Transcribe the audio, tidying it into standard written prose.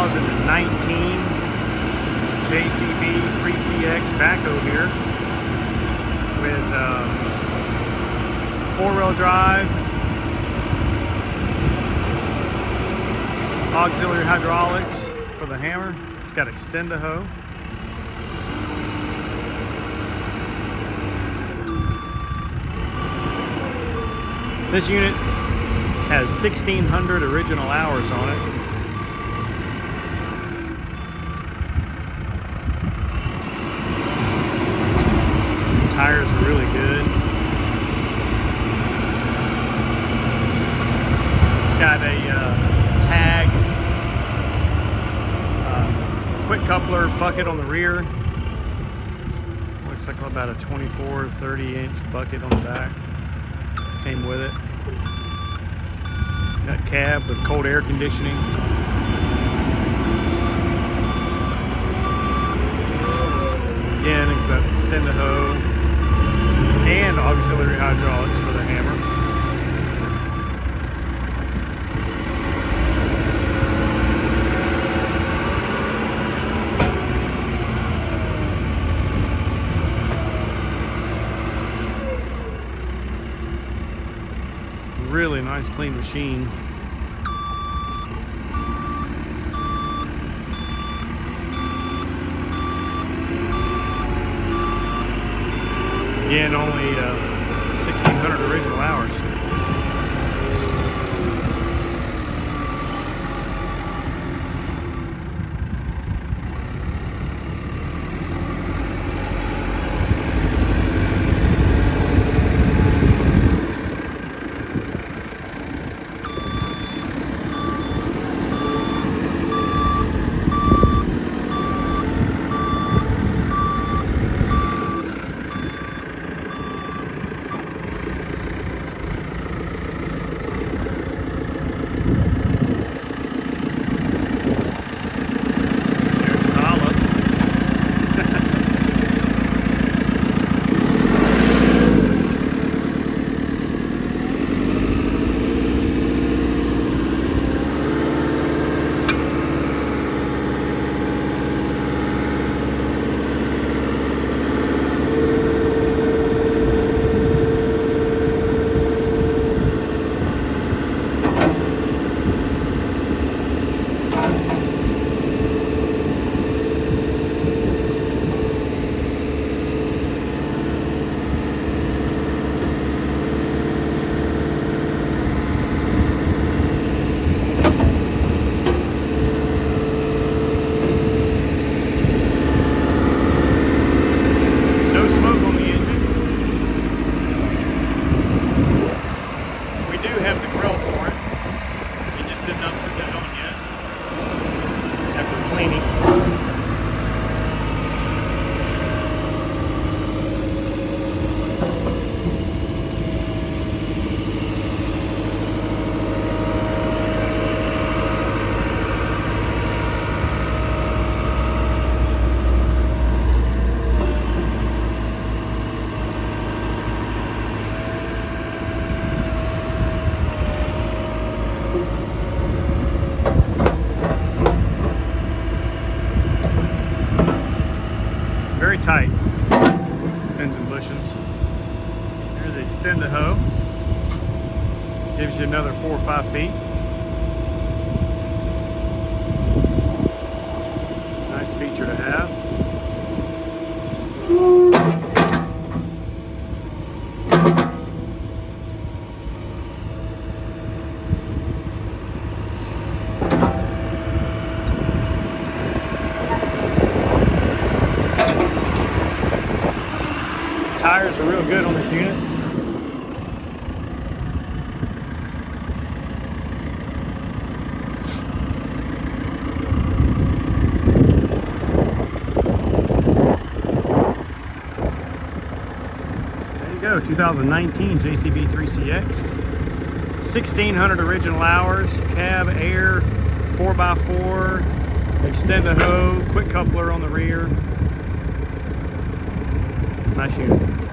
2019 JCB 3CX backhoe here with 4-wheel drive, auxiliary hydraulics for the hammer. It's got Extend-A-Hoe. This unit has 1,600 original hours on it. Tires are really good. It's got a tag, quick coupler bucket on the rear. Looks like about a 24, 30-inch bucket on the back. Came with it. Got cab with cold air conditioning. Again, it's got Extend-A-Hoe and auxiliary hydraulics for the hammer. Really nice, clean machine. Again, only 1,600 original hours. Very tight pins and bushings. Here's the Extend-A-Hoe. Gives you another 4 or 5 feet. Nice feature to have. Tires are real good on this unit. There you go, 2019 JCB 3CX. 1,600 original hours, cab, air, 4x4, Extend-A-Hoe, quick coupler on the rear. Nice unit.